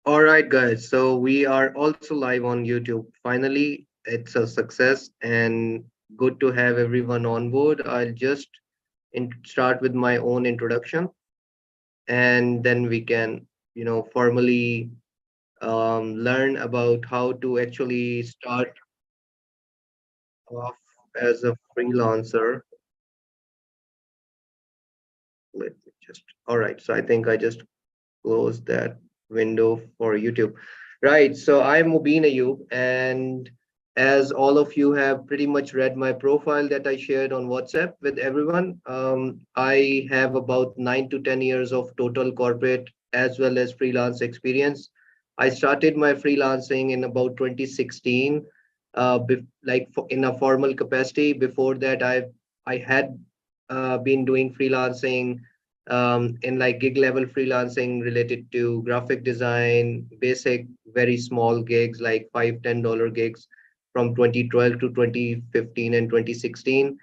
All right, guys. So we are also live on YouTube. Finally, it's a success and good to have everyone on board. I'll just start with my own introduction and then we can, formally learn about how to actually start off as a freelancer. Let me just, all right. So I think I just close that window for YouTube. Right. So I'm Mubin Ayub, and as all of you have pretty much read my profile that I shared on WhatsApp with everyone, I have about 9 to 10 years of total corporate as well as freelance experience. I started my freelancing in about 2016, in a formal capacity. Before that, I had been doing freelancing in like gig level freelancing related to graphic design, basic, very small gigs like $5, $10 gigs from 2012 to 2015 and 2016.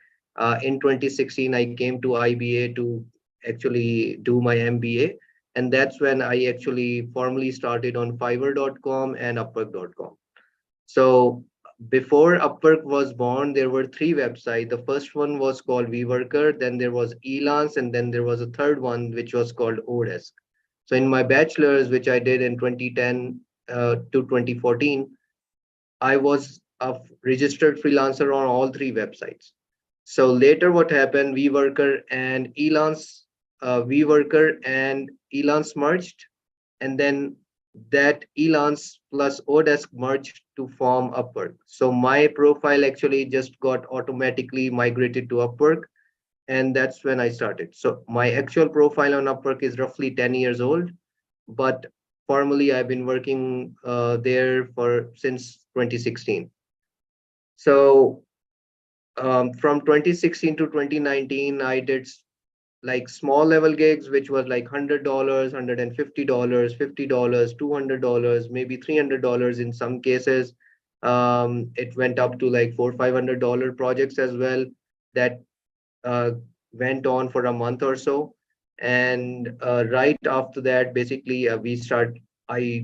In 2016, I came to IBA to actually do my MBA. And that's when I actually formally started on fiverr.com and upwork.com. So before Upwork was born, there were three websites. The first one was called VWorker, then there was Elance, and then there was a third one which was called Odesk. So in my bachelor's, which I did in 2010 to 2014, I was a registered freelancer on all three websites. So later, what happened? VWorker and Elance merged, and then that Elance plus Odesk merged to form Upwork. So my profile actually just got automatically migrated to Upwork, and that's when I started. So my actual profile on Upwork is roughly 10 years old, but formally I've been working there for since 2016. So from 2016 to 2019, I did like small level gigs, which was like $100, $150, $50, $200, maybe $300 in some cases. It went up to like $400, $500 projects as well that uh, went on for a month or so. And right after that, basically, I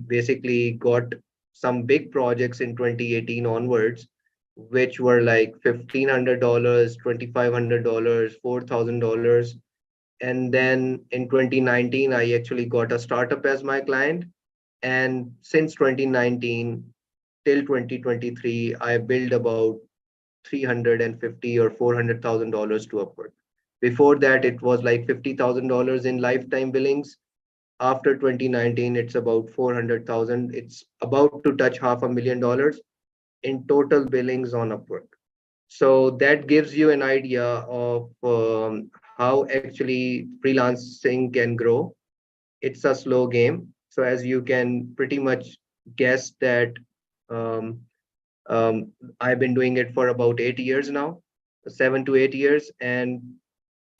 basically got some big projects in 2018 onwards, which were like $1,500, $2,500, $4,000. And then in 2019, I actually got a startup as my client. And since 2019 till 2023, I built about 350 or $400,000 to Upwork. Before that, it was like $50,000 in lifetime billings. After 2019, it's about 400,000. It's about to touch $500,000 in total billings on Upwork. So that gives you an idea of how actually freelancing can grow. It's a slow game. So as you can pretty much guess that um, I've been doing it for about 8 years now, 7 to 8 years, and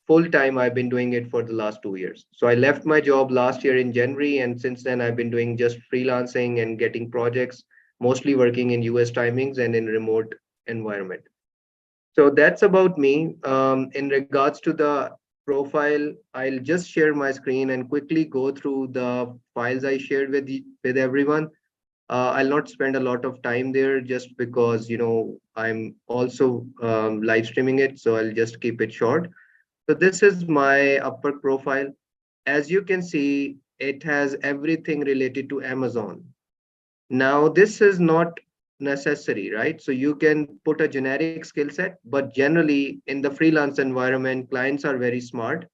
full time I've been doing it for the last 2 years. So I left my job last year in January, and since then I've been doing just freelancing and getting projects, mostly working in US timings and in remote environment. So that's about me. In regards to the profile, I'll just share my screen and quickly go through the files I shared with everyone. I'll not spend a lot of time there just because I'm also live streaming it, so I'll just keep it short. So this is my Upwork profile. As you can see, it has everything related to Amazon. Now, this is not necessary, right? So you can put a generic skill set, but generally in the freelance environment, clients are very smart.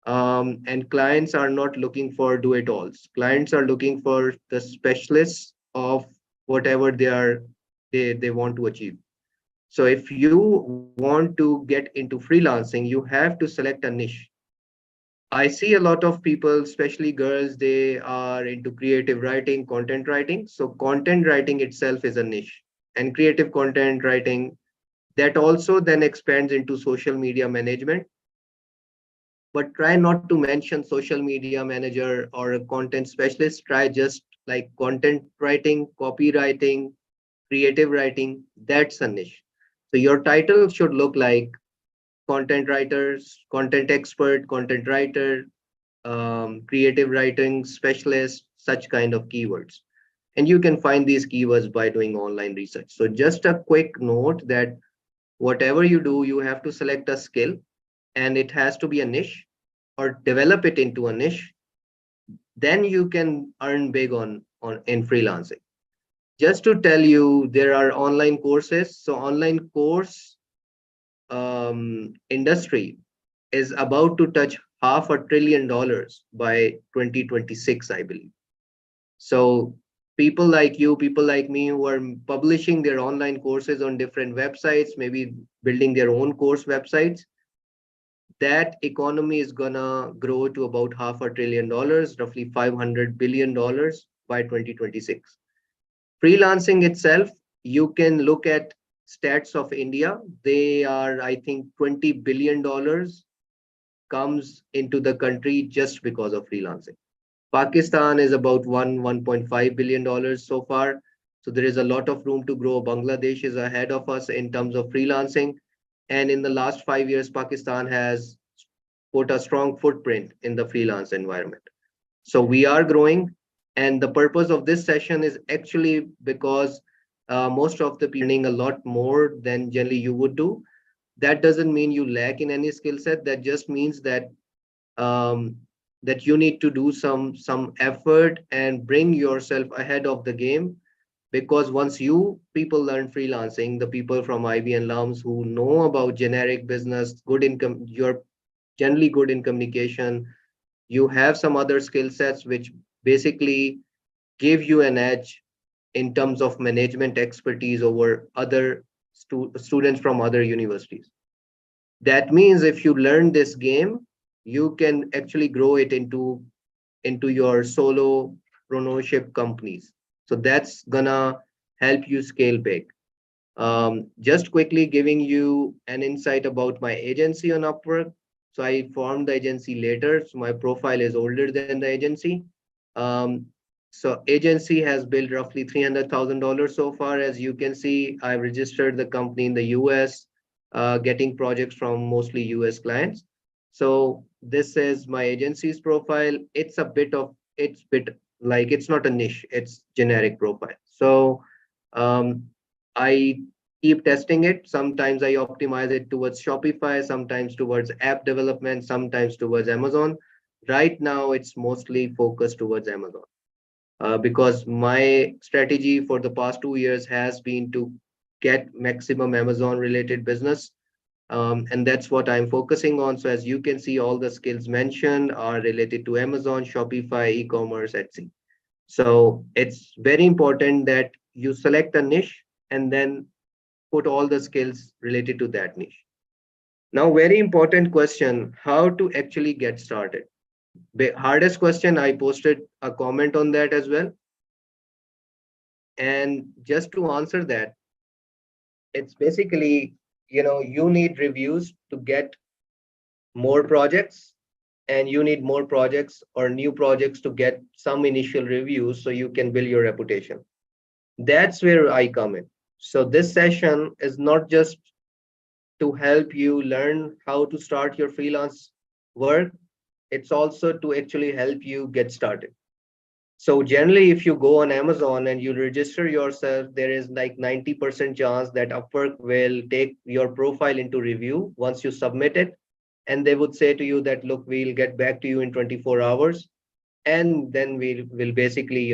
And clients are not looking for do-it-alls. Clients are looking for the specialists of whatever they want to achieve. So if you want to get into freelancing, you have to select a niche. I see a lot of people, especially girls, they are into creative writing, content writing. So content writing itself is a niche. And creative content writing that also then expands into social media management. But try not to mention social media manager or a content specialist. Try just like content writing, copywriting, creative writing. That's a niche. So your title should look like content writers, content expert, content writer, creative writing specialist, such kind of keywords. And you can find these keywords by doing online research. So just a quick note that whatever you do, you have to select a skill, and it has to be a niche or develop it into a niche. Then you can earn big on in freelancing. Just to tell you, there are online courses. So online course industry is about to touch $500 billion by 2026, I believe. So people like you, people like me who are publishing their online courses on different websites, maybe building their own course websites, that economy is gonna grow to about $500 billion, roughly $500 billion by 2026. Freelancing itself, you can look at stats of India. They are, I think, $20 billion comes into the country just because of freelancing. Pakistan is about 1.5 billion dollars so far. So there is a lot of room to grow. Bangladesh is ahead of us in terms of freelancing. And in the last 5 years, Pakistan has put a strong footprint in the freelance environment. So we are growing. And the purpose of this session is actually because most of the people are earning a lot more than generally you would do. That doesn't mean you lack in any skill set. That just means um, that you need to do some effort and bring yourself ahead of the game, because once you people learn freelancing, the people from IB and LUMS who know about generic business, good income, you're generally good in communication, you have some other skill sets which basically give you an edge in terms of management expertise over other students from other universities. That means if you learn this game, you can actually grow it into your solopreneurship companies. So that's gonna help you scale big. Just quickly giving you an insight about my agency on Upwork. So I formed the agency later, so my profile is older than the agency. Um, so agency has built roughly $300,000 so far. As you can see, I registered the company in the US, getting projects from mostly US clients. So this is my agency's profile. It's bit like it's not a niche, it's generic profile. So um, I keep testing it. Sometimes I optimize it towards Shopify, sometimes towards app development, sometimes towards Amazon. Right now, it's mostly focused towards Amazon, because my strategy for the past 2 years has been to get maximum Amazon related business. And that's what I'm focusing on. So as you can see, all the skills mentioned are related to Amazon, Shopify, e-commerce, Etsy. So it's very important that you select a niche and then put all the skills related to that niche. Now, very important question, how to actually get started. The hardest question, I posted a comment on that as well. And just to answer that, it's basically, you need reviews to get more projects, and you need more projects or new projects to get some initial reviews so you can build your reputation. That's where I come in. So this session is not just to help you learn how to start your freelance work, it's also to actually help you get started. So generally, if you go on Amazon and you register yourself, there is like 90% chance that Upwork will take your profile into review once you submit it. And they would say to you that, look, we'll get back to you in 24 hours. And then we'll basically,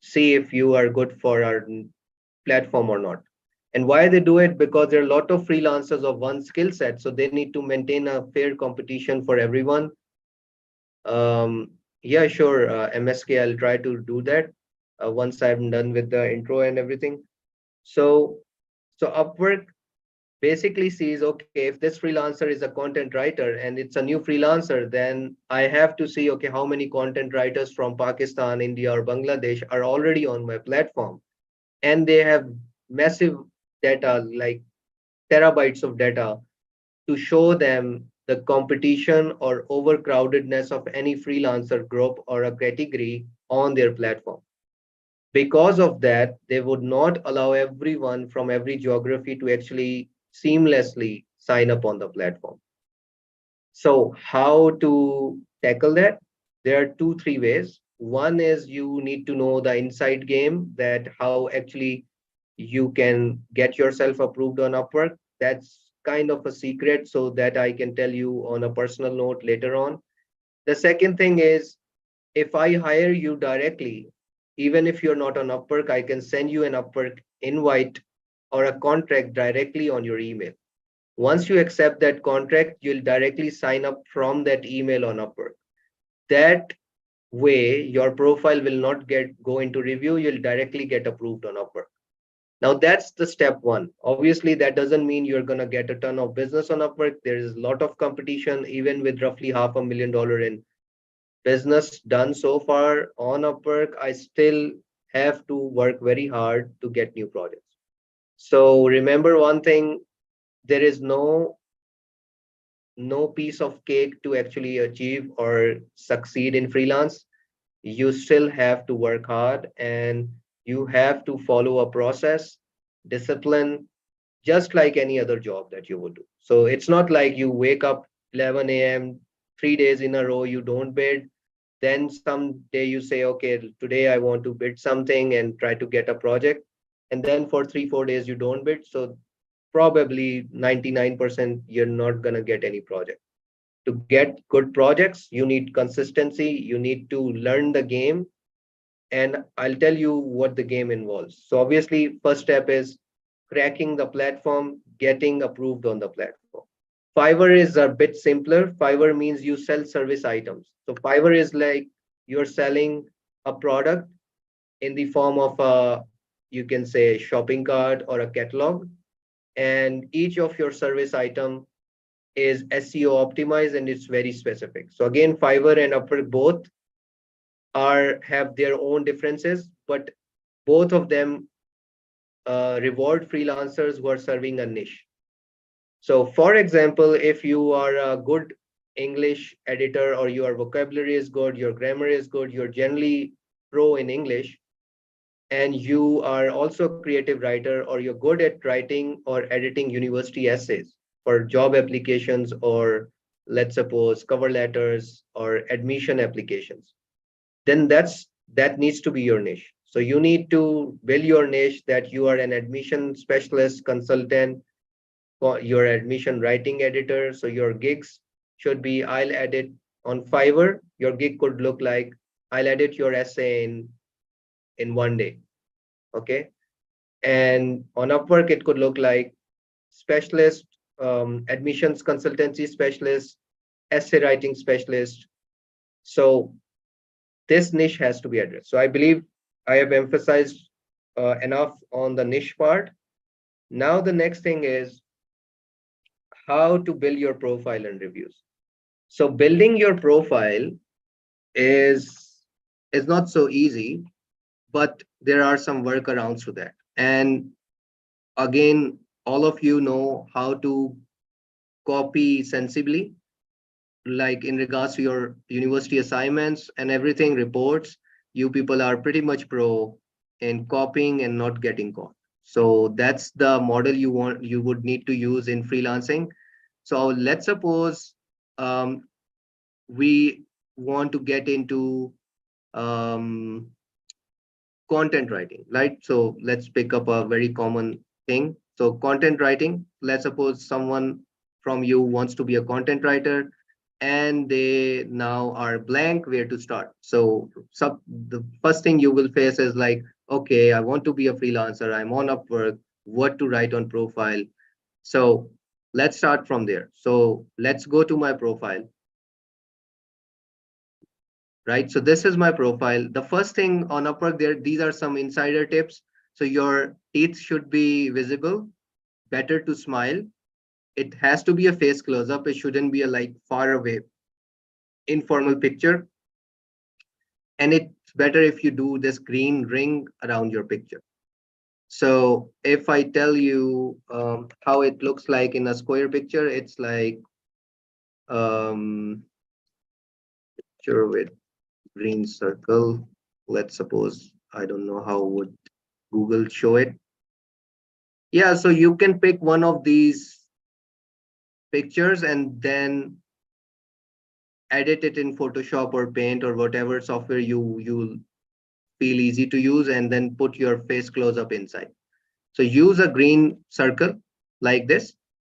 see if you are good for our platform or not. And why they do it? Because there are a lot of freelancers of one skill set. So they need to maintain a fair competition for everyone. Yeah, sure. MSK, I'll try to do that once I'm done with the intro and everything. So, so Upwork basically sees, okay, if this freelancer is a content writer and it's a new freelancer, then I have to see, okay, how many content writers from Pakistan, India, or Bangladesh are already on my platform. And they have massive data, like terabytes of data, to show them the competition or overcrowdedness of any freelancer group or a category on their platform. Because of that, they would not allow everyone from every geography to actually seamlessly sign up on the platform. So how to tackle that? There are two, three ways. One is you need to know the inside game, that how actually you can get yourself approved on Upwork. That's kind of a secret, so that I can tell you on a personal note later on. The second thing is, if I hire you directly, even if you're not on Upwork, I can send you an Upwork invite or a contract directly on your email. Once you accept that contract, you'll directly sign up from that email on Upwork. That way, your profile will not get go into review. You'll directly get approved on Upwork. Now that's the step one. Obviously, that doesn't mean you're gonna get a ton of business on Upwork. There is a lot of competition, even with roughly $500,000 in business done so far on Upwork. I still have to work very hard to get new projects. So remember one thing: there is no piece of cake to actually achieve or succeed in freelance. You still have to work hard, and you have to follow a process, discipline, just like any other job that you would do. So it's not like you wake up 11 a.m., 3 days in a row, you don't bid. Then some day you say, okay, today I want to bid something and try to get a project. And then for 3, 4 days, you don't bid. So probably 99% you're not going to get any project. To get good projects, you need consistency, you need to learn the game, and I'll tell you what the game involves. So obviously, first step is cracking the platform, getting approved on the platform. Fiverr is a bit simpler. Fiverr means you sell service items. So Fiverr is like you're selling a product in the form of a, you can say, shopping cart or a catalog, and each of your service item is SEO optimized and it's very specific. So again, Fiverr and Upwork both are have their own differences, but both of them reward freelancers who are serving a niche. So for example, if you are a good English editor, or your vocabulary is good, your grammar is good, you're generally pro in English, and you are also a creative writer, or you're good at writing or editing university essays for job applications, or let's suppose cover letters or admission applications, then that needs to be your niche. So you need to build your niche, that you are an admission specialist, consultant, for your admission writing editor. So your gigs should be, I'll edit on Fiverr. Your gig could look like, I'll edit your essay in 1 day. Okay. And on Upwork, it could look like specialist, admissions consultancy specialist, essay writing specialist. So this niche has to be addressed. So I believe I have emphasized enough on the niche part. Now the next thing is how to build your profile and reviews. So building your profile is is not so easy, but there are some workarounds to that. And again, all of you know how to copy sensibly, like in regards to your university assignments and everything, reports, you people are pretty much pro in copying and not getting caught. So that's the model you would need to use in freelancing. So let's suppose um, we want to get into um, content writing, right? So let's pick up a very common thing. So content writing, let's suppose someone from you wants to be a content writer, and they now are blank where to start. So the first thing you will face is like, okay, I want to be a freelancer, I'm on Upwork, what to write on profile. So let's start from there. So let's go to my profile, right? So this is my profile. The first thing on Upwork there, these are some insider tips. So your teeth should be visible, better to smile. It has to be a face close up. It shouldn't be a like far away informal picture. And it's better if you do this green ring around your picture. So if I tell you how it looks like in a square picture, it's like picture with green circle. Let's suppose, I don't know how would Google show it. Yeah, so you can pick one of these pictures and then edit it in Photoshop or Paint or whatever software you feel easy to use, and then put your face close up inside. So use a green circle like this.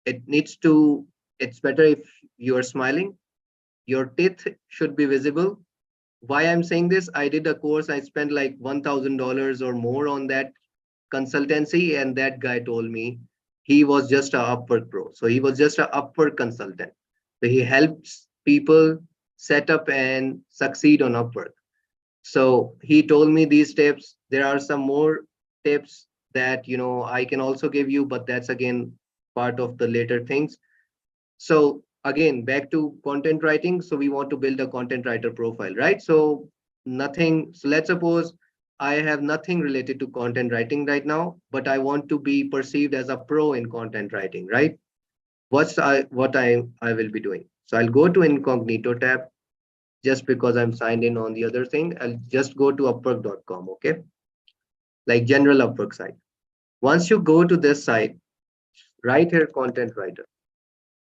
It needs to, it's better if you are smiling. Your teeth should be visible. Why I'm saying this, I did a course, I spent like $1,000 or more on that consultancy, and that guy told me he was just a Upwork pro. So he was just a Upwork consultant. So he helps people set up and succeed on Upwork. So he told me these tips. There are some more tips that I can also give you, but that's again part of the later things. So again, back to content writing. So we want to build a content writer profile, right? So nothing. So let's suppose I have nothing related to content writing right now, but I want to be perceived as a pro in content writing, right? What I will be doing. So I'll go to incognito tab just because I'm signed in on the other thing. I'll just go to upwork.com, okay? Like general Upwork site. Once you go to this site, right here, content writer,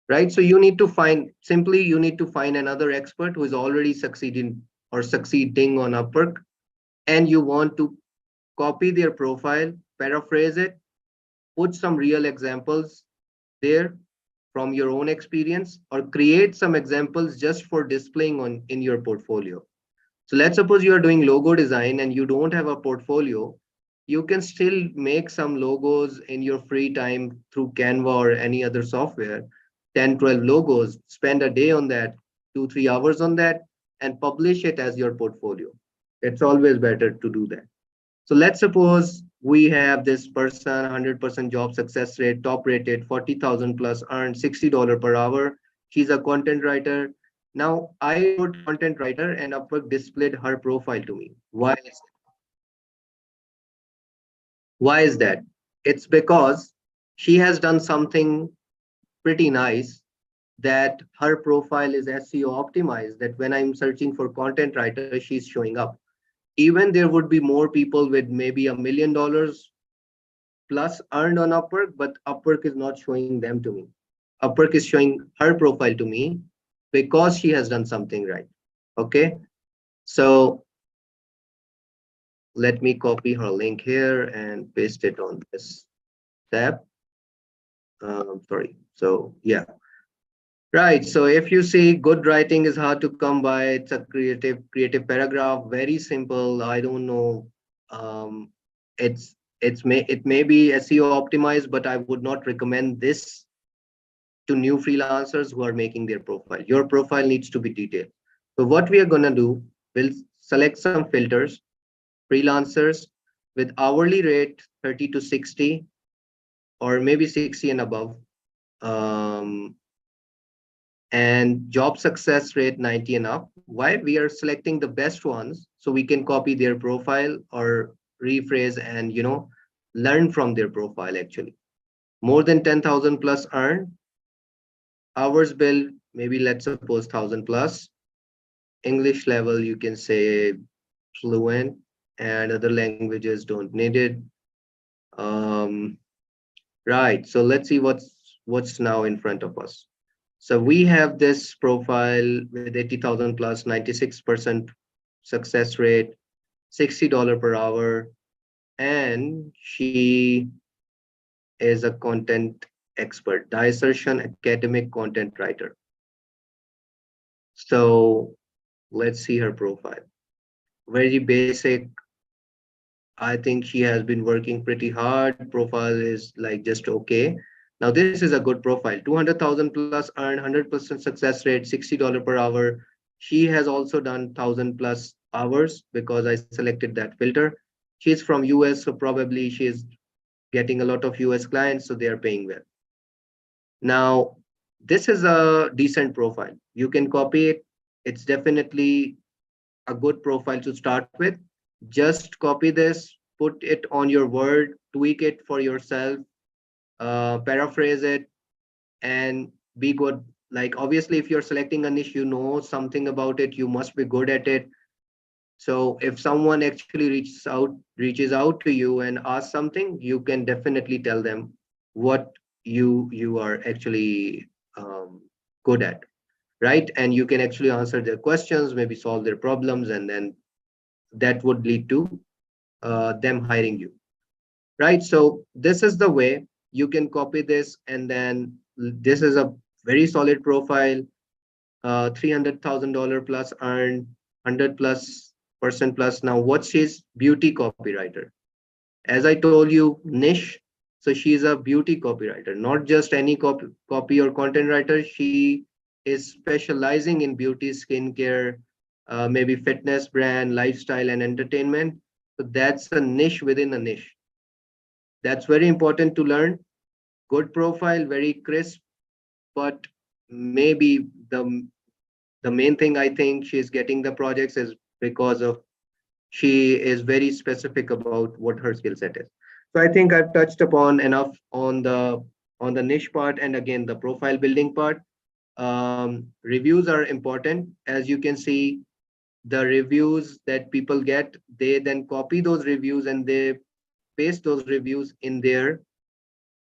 right? So you need to find another expert who is already succeeding or succeeding on Upwork, and you want to copy their profile, paraphrase it, put some real examples there from your own experience, or create some examples just for displaying on in your portfolio. So let's suppose you are doing logo design and you don't have a portfolio. You can still make some logos in your free time through Canva or any other software. 10, 12 logos, spend a day on that, 2, 3 hours on that, and publish it as your portfolio. It's always better to do that. So let's suppose we have this person, 100% job success rate, top rated, 40,000 plus, earned $60 per hour. She's a content writer. Now I wrote content writer and Upwork displayed her profile to me. Why is that? It's because she has done something pretty nice, that her profile is SEO optimized, that when I'm searching for content writer, she's showing up. Even there would be more people with maybe $1 million plus earned on Upwork, but Upwork is not showing them to me. Upwork is showing her profile to me because she has done something right. Okay. So let me copy her link here and paste it on this tab. Sorry. So yeah. Right. So if you see good writing is hard to come by, it's a creative paragraph, very simple. I don't know. Um, it may be SEO optimized, but I would not recommend this to new freelancers who are making their profile. Your profile needs to be detailed. So what we are gonna do, we'll select some filters, freelancers with hourly rate 30 to 60, or maybe 60 and above. Um, and job success rate 90 and up. Why? We are selecting the best ones so we can copy their profile or rephrase and learn from their profile actually. More than 10,000 plus earn, hours billed, maybe let's suppose 1,000 plus. English level, you can say fluent, and other languages don't need it. Um, right. So let's see what's now in front of us. So we have this profile with 80,000 plus, 96% success rate, $60 per hour, and she is a content expert, dissertation academic content writer. So let's see her profile. Very basic. I think she has been working pretty hard. Profile is like just okay. Now this is a good profile. 200,000 plus earn, 100% success rate, $60 per hour. She has also done 1,000 plus hours because I selected that filter. She's from US, so probably she's getting a lot of US clients, so they are paying well. Now this is a decent profile. You can copy it. It's definitely a good profile to start with. Just copy this, put it on your Word, tweak it for yourself, paraphrase it, and be good. Like obviously, if you're selecting a niche, you know something about it, you must be good at it. So if someone actually reaches out to you and asks something, you can definitely tell them what you are actually good at. right? And you can actually answer their questions, maybe solve their problems, and then that would lead to them hiring you, right? So this is the way you can copy this, and then this is a very solid profile, $300,000 plus earned, 100 plus percent plus. Now, what she's beauty copywriter. As I told you, niche. So she's a beauty copywriter, not just any copy or content writer. She is specializing in beauty, skincare, maybe fitness brand, lifestyle, and entertainment. So that's a niche within a niche. That's very important to learn. Good profile, very crisp, but maybe the main thing I think she's getting the projects is because of she is very specific about what her skill set is. So I think I've touched upon enough on the niche part, and again the profile building part. Reviews are important. As you can see, the reviews that people get, they then copy those reviews and they paste those reviews in their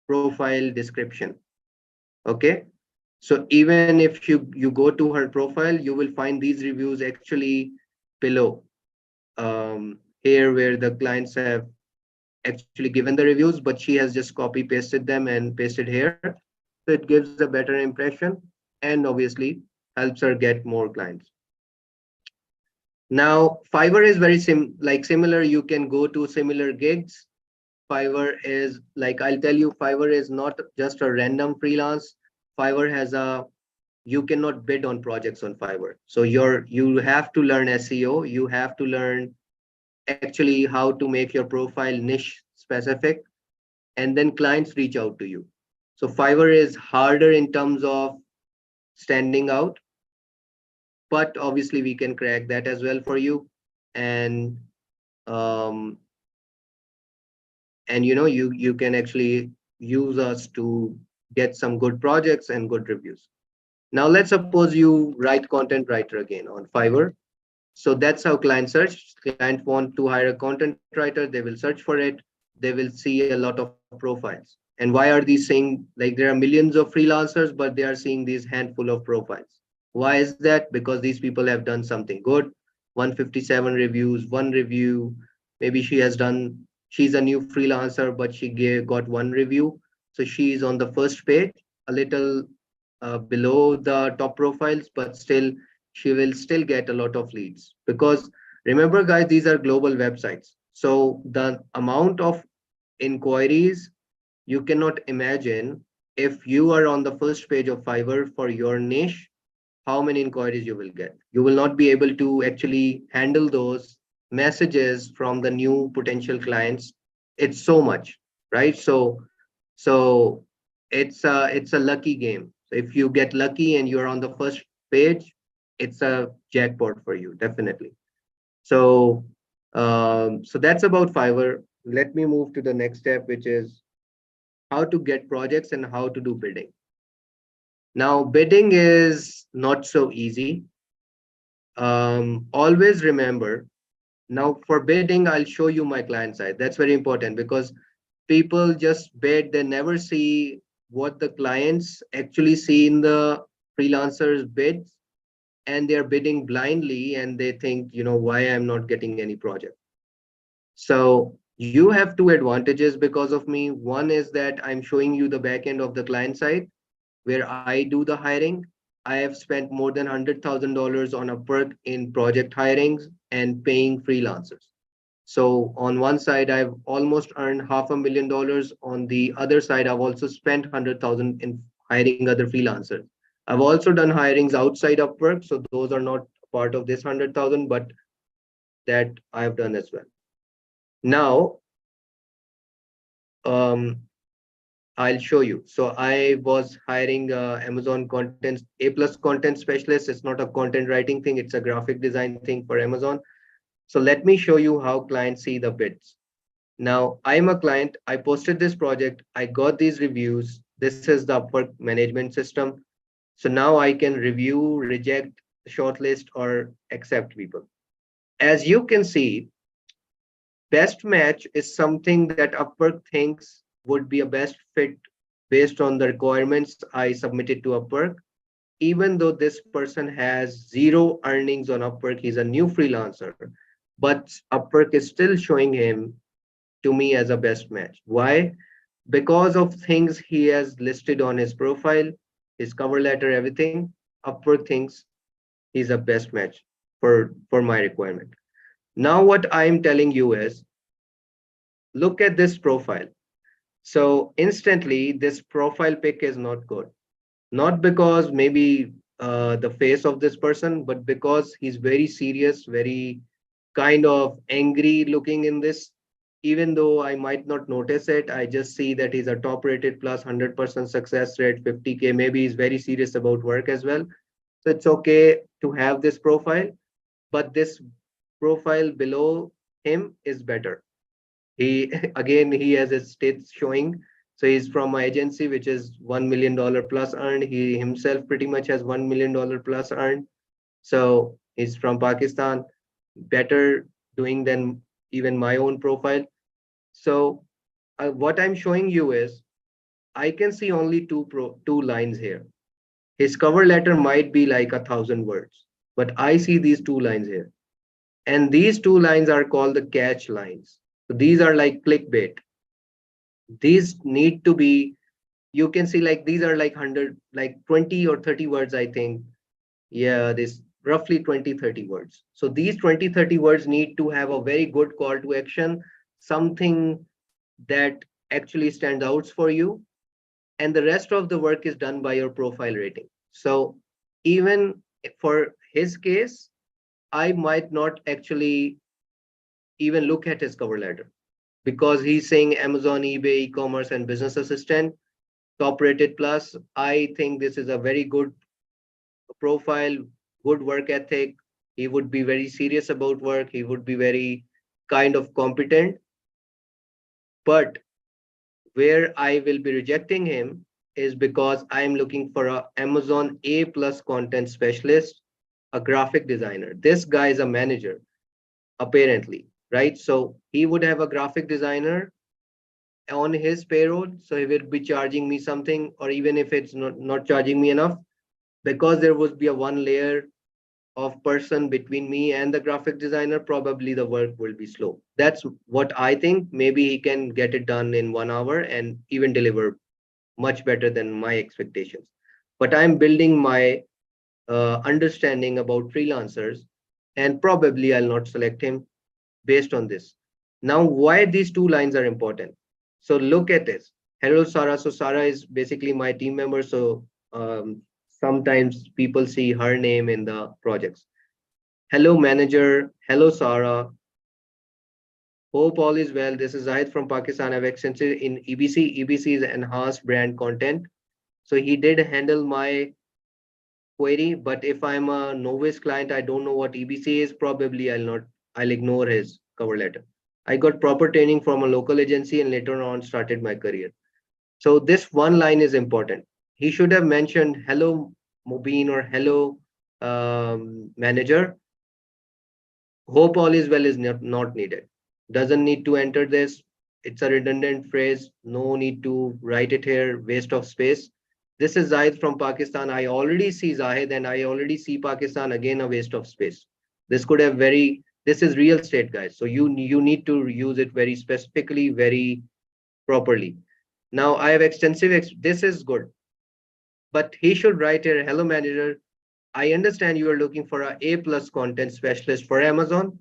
profile description. Okay, so even if you go to her profile, you will find these reviews actually below, here where the clients have actually given the reviews, but she has just copy pasted them and pasted here. So it gives a better impression and obviously helps her get more clients. Now, Fiverr is very similar. You can go to similar gigs. Fiverr is like, I'll tell you, Fiverr is not just a random freelance. Fiverr has a, you cannot bid on projects on Fiverr. So you have to learn SEO. You have to learn actually how to make your profile niche specific, and then clients reach out to you. So Fiverr is harder in terms of standing out, but obviously we can crack that as well for you. And um, and you can actually use us to get some good projects and good reviews. Now let's suppose you write content writer again on Fiverr. So that's how clients search. Client want to hire a content writer, they will search for it. They will see a lot of profiles. And why are these saying, like, there are millions of freelancers, but they are seeing these handful of profiles? Why is that? Because these people have done something good. 157 reviews, one review. Maybe she's a new freelancer, but she got one review. So she is on the first page, a little below the top profiles, but still she will still get a lot of leads. Because remember, guys, these are global websites. So the amount of inquiries, you cannot imagine. If you are on the first page of Fiverr for your niche, how many inquiries you will get. You will not be able to actually handle those messages from the new potential clients. It's so much, right? So it's a lucky game. So if you get lucky and you're on the first page, it's a jackpot for you, definitely. So so that's about Fiverr. Let me move to the next step, which is how to get projects and how to do bidding. Now, bidding is not so easy. Always remember, now for bidding, I'll show you my client side. That's very important because people just bid, they never see what the clients actually see in the freelancers bids, and they're bidding blindly and they think, why I'm not getting any project. So you have two advantages because of me. One is that I'm showing you the back end of the client side where I do the hiring. I have spent more than $100,000 on Upwork in project hirings and paying freelancers. So on one side, I've almost earned $500,000. On the other side, I've also spent 100,000 in hiring other freelancers. I've also done hirings outside Upwork, so those are not part of this 100,000, but that I've done as well. Now, um, I'll show you. So I was hiring Amazon content, A plus content specialist. It's not a content writing thing. It's a graphic design thing for Amazon. So let me show you how clients see the bids. Now I'm a client. I posted this project. I got these reviews. This is the Upwork management system. So now I can review, reject, shortlist, or accept people. As you can see, best match is something that Upwork thinks would be a best fit based on the requirements I submitted to Upwork. even though this person has zero earnings on Upwork, he's a new freelancer, but Upwork is still showing him to me as a best match. Why? Because of things he has listed on his profile, his cover letter, everything. Upwork thinks he's a best match for my requirement. Now, what I'm telling you is look at this profile. So instantly, this profile pic is not good. Not because maybe the face of this person, but because he's very serious, very kind of angry looking in this. Even though I might not notice it, I just see that he's a top rated plus 100% success rate, 50K. Maybe he's very serious about work as well. So it's okay to have this profile, but this profile below him is better. He again he has his states showing. So he's from my agency, which is $1 million plus earned. He himself pretty much has $1 million plus earned. So he's from Pakistan, better doing than even my own profile. So what I'm showing you is I can see only two lines here. His cover letter might be like 1,000 words, but I see these two lines here. And these two lines are called the catch lines. So these are like clickbait. These need to be, you can see like these are like 100, like 20 or 30 words, I think. Yeah, this roughly 20, 30 words. So these 20, 30 words need to have a very good call to action, something that actually stands out for you. And the rest of the work is done by your profile rating. So even for his case, I might not actually even look at his cover letter because he's saying Amazon, eBay, e-commerce, and business assistant, top rated plus. I think this is a very good profile, good work ethic. He would be very serious about work. He would be very kind of competent. But where I will be rejecting him is because I'm looking for a Amazon A plus content specialist, a graphic designer. This guy is a manager, apparently, right? So he would have a graphic designer on his payroll. So he will be charging me something, or even if it's not charging me enough, because there would be a one layer of person between me and the graphic designer, probably the work will be slow. That's what I think. Maybe he can get it done in 1 hour and even deliver much better than my expectations. But I'm building my understanding about freelancers, and probably I'll not select him based on this. Now, why these two lines are important? So look at this. Hello, Sarah. So Sarah is basically my team member. So sometimes people see her name in the projects. Hello, manager. Hello, Sarah. Hope all is well. This is Zahid from Pakistan. I've extensive in EBC. EBC is enhanced brand content. So he did handle my query, but if I'm a novice client, I don't know what EBC is, probably I'll ignore his cover letter. I got proper training from a local agency and later on started my career. So this one line is important. He should have mentioned hello Mubin or hello manager. Hope all is well is not needed. Doesn't need to enter this. It's a redundant phrase. No need to write it here. Waste of space. This is Zahid from Pakistan. I already see Zahid and I already see Pakistan, again a waste of space. This could have very, this is real estate, guys. So you need to use it very specifically, very properly. Now I have extensive, this is good. But he should write here, hello manager, I understand you are looking for a A plus content specialist for Amazon.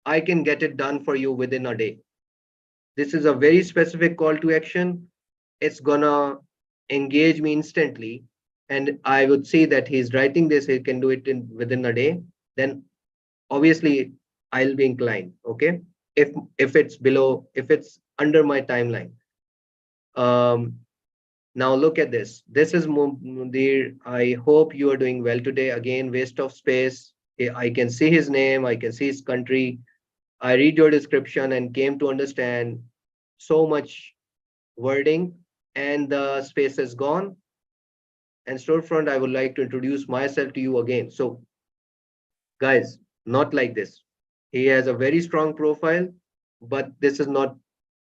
I can get it done for you within a day. This is a very specific call to action. It's gonna engage me instantly. And I would say that he's writing this, he can do it in within a day. Then obviously I'll be inclined. Okay. If it's below, if it's under my timeline. Um, Now look at this. This is Mundir. I hope you are doing well today. Again, waste of space. I can see his name. I can see his country. I read your description and came to understand so much wording and the space is gone. And storefront, I would like to introduce myself to you again. So guys, not like this. He has a very strong profile, but this is not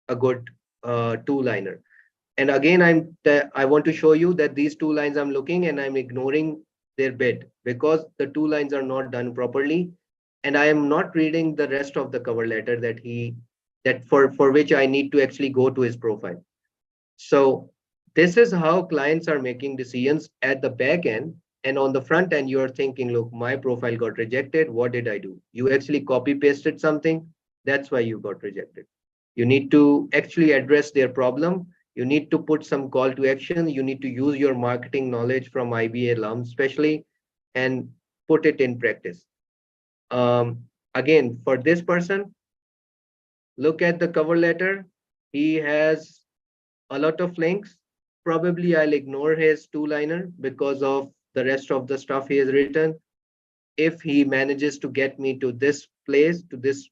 a good two-liner. And again, I want to show you that these two lines I'm looking and I'm ignoring their bid because the 2 lines are not done properly, and I am not reading the rest of the cover letter that for which I need to actually go to his profile. So this is how clients are making decisions at the back end. And on the front end, you're thinking, look, my profile got rejected. What did I do? You actually copy pasted something. That's why you got rejected. You need to actually address their problem. You need to put some call to action. You need to use your marketing knowledge from IBA alum, especially, and put it in practice. Again, for this person, look at the cover letter. He has a lot of links. Probably I'll ignore his 2 liner because of the rest of the stuff he has written. If he manages to get me to this place, to this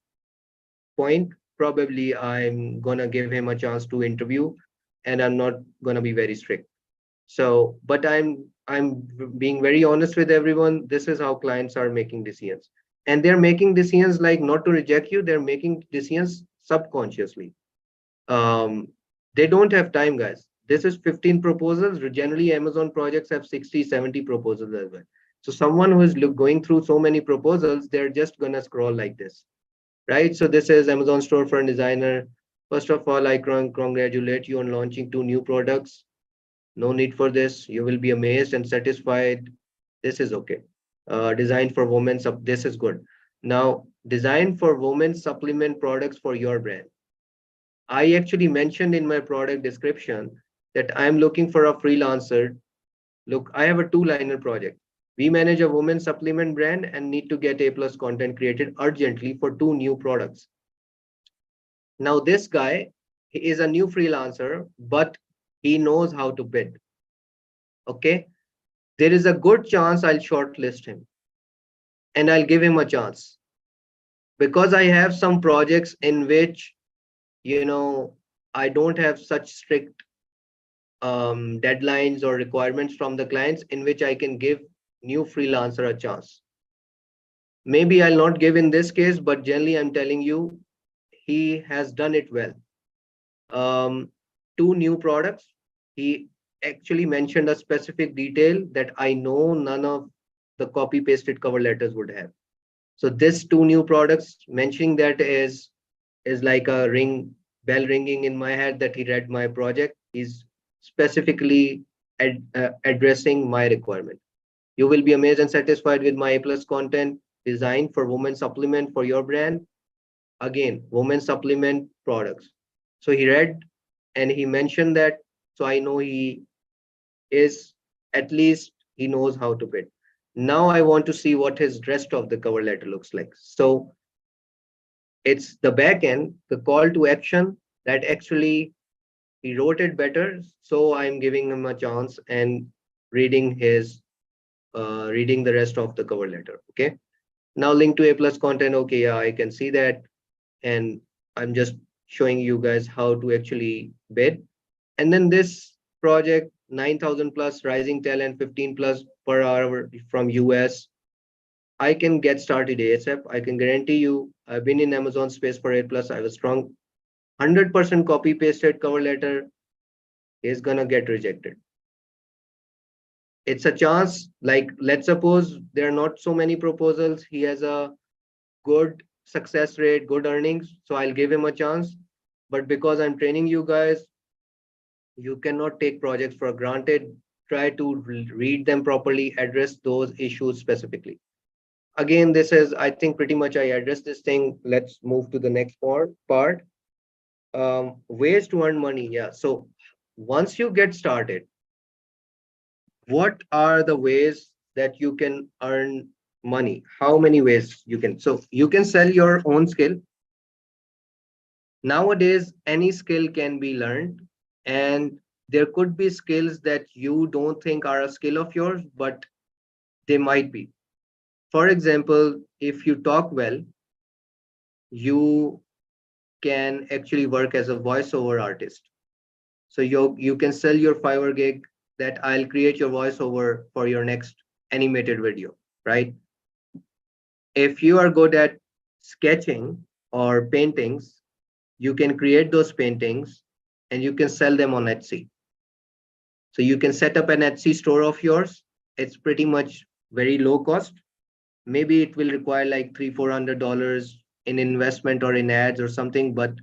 point, probably I'm gonna give him a chance to interview, and I'm not gonna be very strict. So, but I'm being very honest with everyone. This is how clients are making decisions. And they're making decisions like not to reject you, they're making decisions subconsciously. um, they don't have time, guys. This is 15 proposals. Generally Amazon projects have 60, 70 proposals as well. So someone who is going through so many proposals, they're just gonna scroll like this, right? So this is Amazon storefront designer. First of all, I congratulate you on launching 2 new products. No need for this. You will be amazed and satisfied. This is okay. Design for women, this is good. Now, design for women supplement products for your brand. I actually mentioned in my product description that I'm looking for a freelancer. Look, I have a 2 liner project. We manage a women's supplement brand and need to get A plus content created urgently for 2 new products. Now, this guy, he is a new freelancer, but he knows how to bid. Okay. There is a good chance I'll shortlist him and I'll give him a chance because I have some projects in which, I don't have such strict deadlines or requirements from the clients in which I can give new freelancer a chance. Maybe I'll not give in this case, but generally I'm telling you, he has done it well. 2 new products. He actually mentioned a specific detail that I know none of the copy pasted cover letters would have. So this 2 new products mentioning that is like a bell ringing in my head that he read my project. He's specifically addressing my requirement. You will be amazed and satisfied with my A plus content designed for women supplement for your brand. Again, women supplement products. So he read and he mentioned that. So I know he is, at least he knows how to bid. Now I want to see what his rest of the cover letter looks like. So it's the back end, the call to action that actually he wrote it better. So I'm giving him a chance and reading reading the rest of the cover letter. Okay. Now link to A plus content. Okay, yeah, I can see that. And I'm just showing you guys how to actually bid. And then this project, 9,000 plus rising talent, 15 plus per hour from US. I can get started ASAP. I can guarantee you, I've been in Amazon space for 8 plus. I have a strong 100% copy pasted cover letter is gonna get rejected. It's a chance, like let's suppose there are not so many proposals. He has a good success rate, good earnings. So I'll give him a chance. But because I'm training you guys, you cannot take projects for granted. Try to read them properly, address those issues specifically. Again, this is, I think pretty much I addressed this thing. Let's move to the next part. Ways to earn money. Yeah. So once you get started, what are the ways that you can earn money? How many ways you can? So you can sell your own skill. Nowadays, any skill can be learned, and there could be skills that you don't think are a skill of yours, but they might be. For example, if you talk well, you can actually work as a voiceover artist. So you can sell your Fiverr gig that I'll create your voiceover for your next animated video, right? If you are good at sketching or paintings, you can create those paintings and you can sell them on Etsy. So you can set up an Etsy store of yours. It's pretty much very low cost. Maybe it will require like $300-400 in investment or in ads or something, but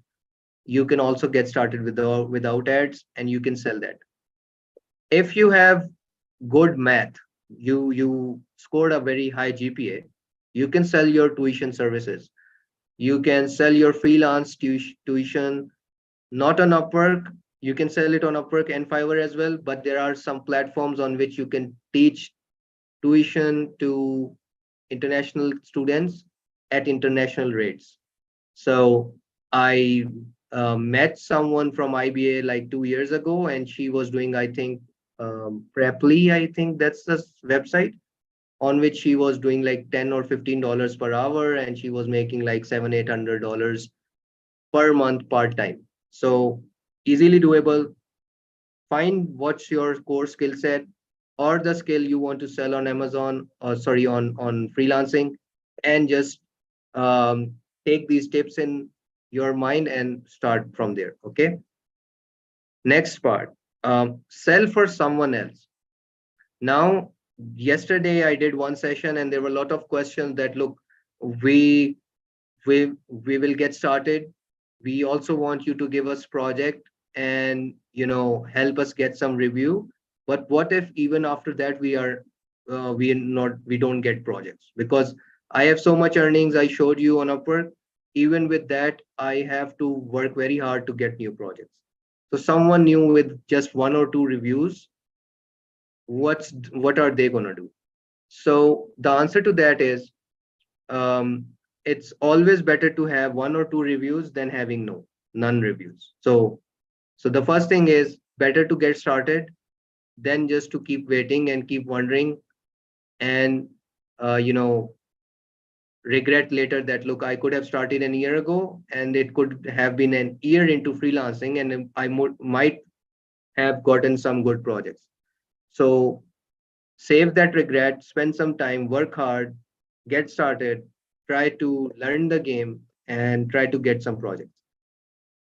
you can also get started without ads, and you can sell that. If you have good math, you scored a very high GPA, you can sell your tuition services. You can sell your freelance tuition, not on Upwork. You can sell it on Upwork and Fiverr as well, but there are some platforms on which you can teach tuition to international students at international rates. So I met someone from IBA like 2 years ago, and she was doing, I think, Preply, I think that's the website on which she was doing like $10 or $15 per hour, and she was making like $700-800 per month part time. So easily doable. Find what's your core skill set or the skill you want to sell on Amazon, or sorry, on freelancing, and just um, take these tips in your mind and start from there. Okay. Next part, sell for someone else. Now, yesterday I did one session and there were a lot of questions that look, we we will get started. We also want you to give us project and help us get some review. But what if even after that we don't get projects? Because I have so much earnings I showed you on Upwork. Even with that, I have to work very hard to get new projects. So someone new with just one or two reviews, what are they gonna do? So the answer to that is, um, it's always better to have one or two reviews than having none reviews. So the first thing is better to get started than just to keep waiting and keep wondering, and uh, you know regret later that, look, I could have started a year ago and it could have been an year into freelancing, and I might have gotten some good projects. So save that regret, spend some time, work hard, get started, try to learn the game, and try to get some projects.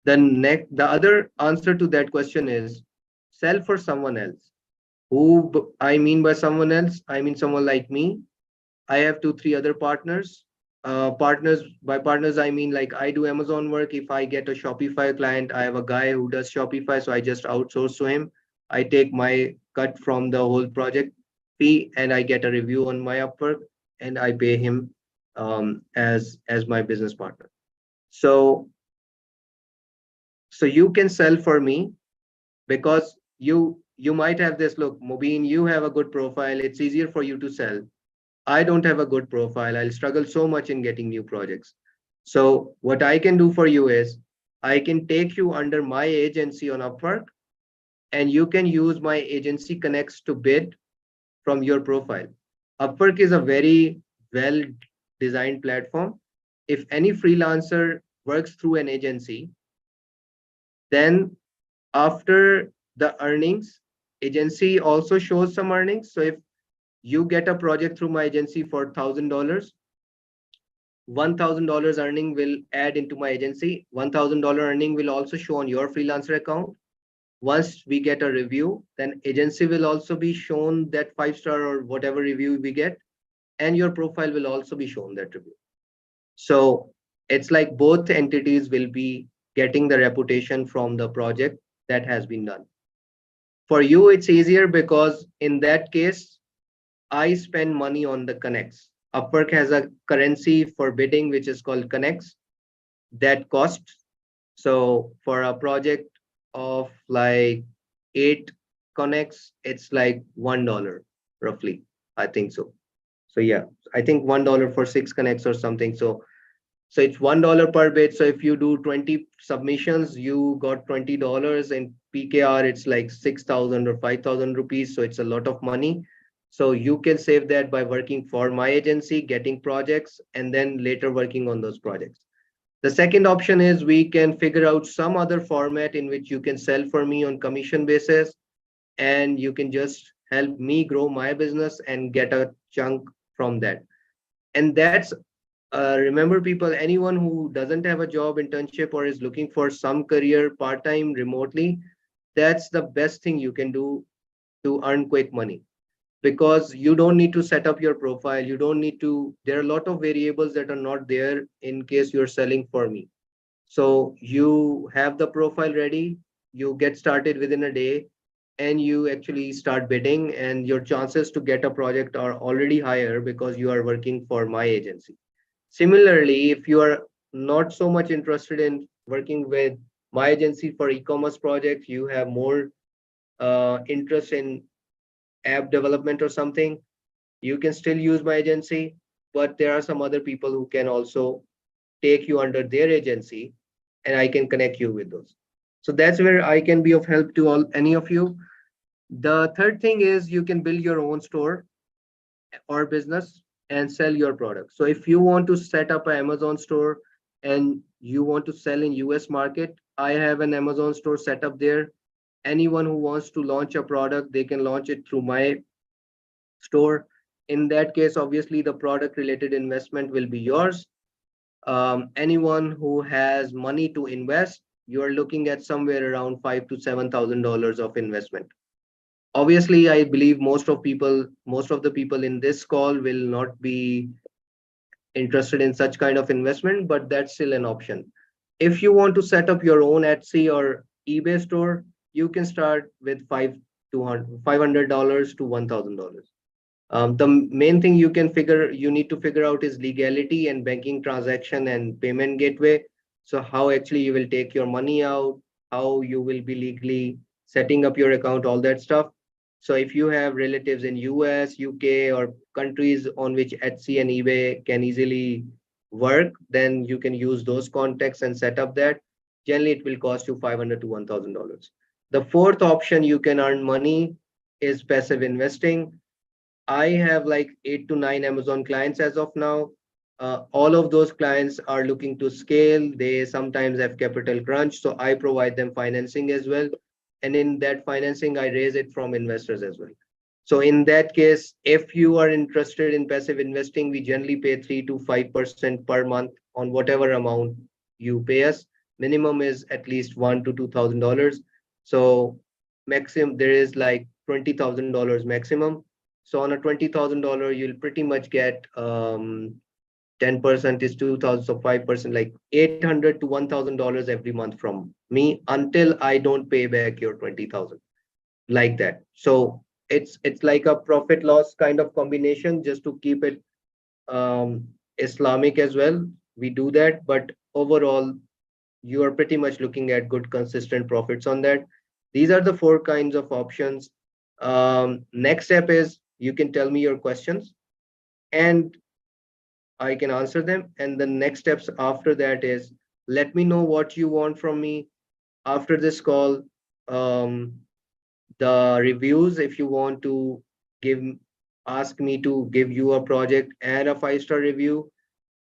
The other answer to that question is sell for someone else. I mean by someone else, I mean someone like me. I have two, three other partners. By partners, I mean like I do Amazon work. If I get a Shopify client, I have a guy who does Shopify, so I just outsource to him. I take my cut from the whole project fee, and I get a review on my Upwork, and I pay him as my business partner. So you can sell for me, because you might have this, look, Mobeen, you have a good profile. It's easier for you to sell. I don't have a good profile. I'll struggle so much in getting new projects. So what I can do for you is I can take you under my agency on Upwork, and you can use my agency connects to bid from your profile. Upwork is a very well designed platform. If any freelancer works through an agency, then after the earnings, agency also shows some earnings. So if you get a project through my agency for $1,000, $1,000 earning will add into my agency. $1,000 earning will also show on your freelancer account. Once we get a review, then agency will also be shown that 5-star or whatever review we get, and your profile will also be shown that review. So it's like both entities will be getting the reputation from the project that has been done. For you, it's easier because in that case, I spend money on the connects. Upwork has a currency for bidding, which is called connects, that costs. So for a project of like 8 connects, it's like $1 roughly. I think so. So yeah, I think $1 for 6 connects or something. So it's $1 per bid. So if you do 20 submissions, you got $20. In PKR, it's like 6,000 or 5,000 rupees. So it's a lot of money. So you can save that by working for my agency, getting projects, and then later working on those projects. The second option is we can figure out some other format in which you can sell for me on commission basis, and you can just help me grow my business and get a chunk from that. And that's remember, people, anyone who doesn't have a job, internship, or is looking for some career part-time remotely, that's the best thing you can do to earn quick money. because you don't need to set up your profile. You don't need to, there are a lot of variables that are not there in case you're selling for me. So you have the profile ready, you get started within a day, and you actually start bidding, and your chances to get a project are already higher because you are working for my agency. Similarly, if you are not so much interested in working with my agency for e-commerce projects, you have more interest in app development or something, you can still use my agency, but there are some other people who can also take you under their agency, and I can connect you with those. So that's where I can be of help to all any of you. The third thing is you can build your own store or business and sell your product. So if you want to set up an Amazon store and you want to sell in US market, I have an Amazon store set up there. Anyone who wants to launch a product, they can launch it through my store. In that case, obviously the product related investment will be yours. Anyone who has money to invest, you are looking at somewhere around $5,000 to $7,000 of investment. Obviously, I believe most of the people in this call will not be interested in such kind of investment, but that's still an option. If you want to set up your own Etsy or eBay store, you can start with $500 to $1,000. The main thing you need to figure out is legality and banking transaction and payment gateway. So how actually you will take your money out, how you will be legally setting up your account, all that stuff. So if you have relatives in US, UK, or countries on which Etsy and eBay can easily work, then you can use those contacts and set up that. Generally, it will cost you $500 to $1,000. The fourth option you can earn money is passive investing. I have like 8 to 9 Amazon clients as of now. All of those clients are looking to scale. They sometimes have capital crunch, so I provide them financing as well. And in that financing, I raise it from investors as well. So in that case, if you are interested in passive investing, we generally pay 3 to 5% per month on whatever amount you pay us. Minimum is at least $1 to $2,000. So maximum there is like $20,000 maximum. So on a $20,000, you'll pretty much get 10% is 2,000, so 5%, like $800 to $1,000 every month from me until I don't pay back your 20,000, like that. So it's like a profit loss kind of combination just to keep it Islamic as well. We do that, but overall, you are pretty much looking at good consistent profits on that. These are the four kinds of options. Next step is you can tell me your questions and I can answer them. And the next steps after that is let me know what you want from me after this call. Um, the reviews, if you want to give, ask me to give you a project and a 5-star review.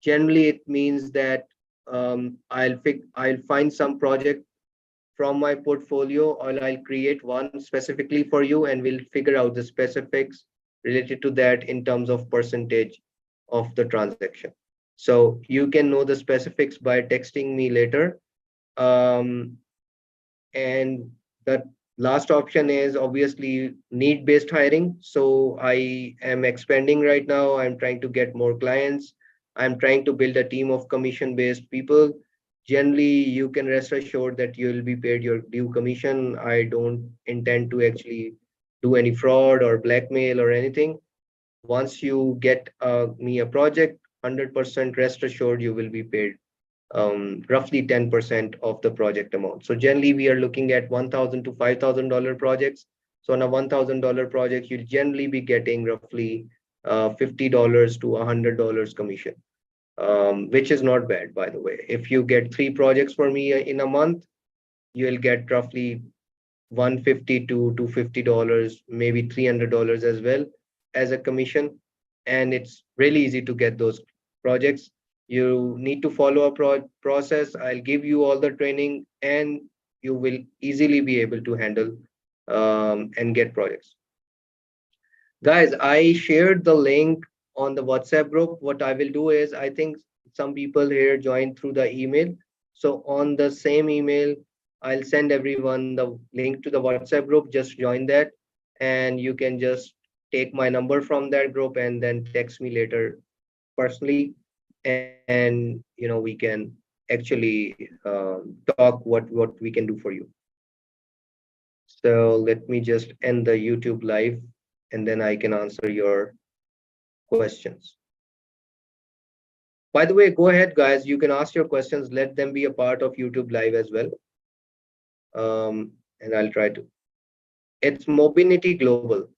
Generally, it means that I'll find some project from my portfolio, or I'll create one specifically for you, and we'll figure out the specifics related to that in terms of percentage of the transaction. So you can know the specifics by texting me later. Um, and the last option is obviously need-based hiring. So I am expanding right now. I'm trying to get more clients. I'm trying to build a team of commission-based people. Generally, you can rest assured that you'll be paid your due commission. I don't intend to actually do any fraud or blackmail or anything. Once you get me a project, 100% rest assured you will be paid roughly 10% of the project amount. So generally, we are looking at $1,000 to $5,000 projects. So on a $1,000 project, you'll generally be getting roughly $50 to $100 commission, which is not bad, by the way. If you get 3 projects for me in a month, you'll get roughly 150 to $250, maybe $300 as well as a commission. And it's really easy to get those projects. You need to follow a process. I'll give you all the training and you will easily be able to handle and get projects. Guys, I shared the link on the WhatsApp group. What I will do is, I think some people here joined through the email. So on the same email, I'll send everyone the link to the WhatsApp group. Just join that and you can just take my number from that group and then text me later personally, and we can actually talk what we can do for you. So let me just end the YouTube live, and then I can answer your questions. By the way, go ahead, guys. You can ask your questions. Let them be a part of YouTube live as well. And I'll try to. It's Mobility Global.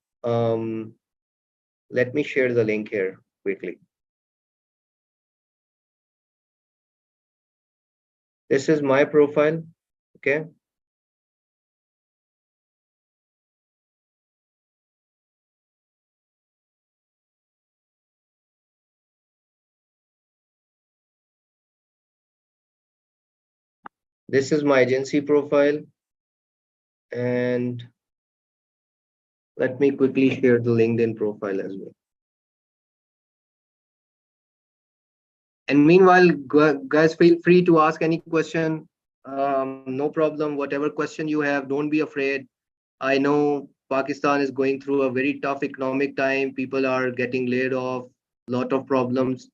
Let me share the link here quickly. This is my profile. Okay. This is my agency profile. And let me quickly share the LinkedIn profile as well. And meanwhile, guys, feel free to ask any question. No problem. Whatever question you have, don't be afraid. I know Pakistan is going through a very tough economic time. People are getting laid off, lot of problems.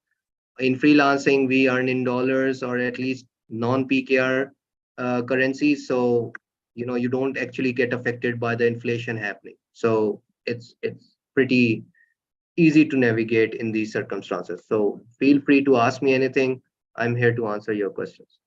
In freelancing, we earn in dollars or at least non-PKR currencies. So, you don't actually get affected by the inflation happening. So it's pretty easy to navigate in these circumstances. So feel free to ask me anything. I'm here to answer your questions.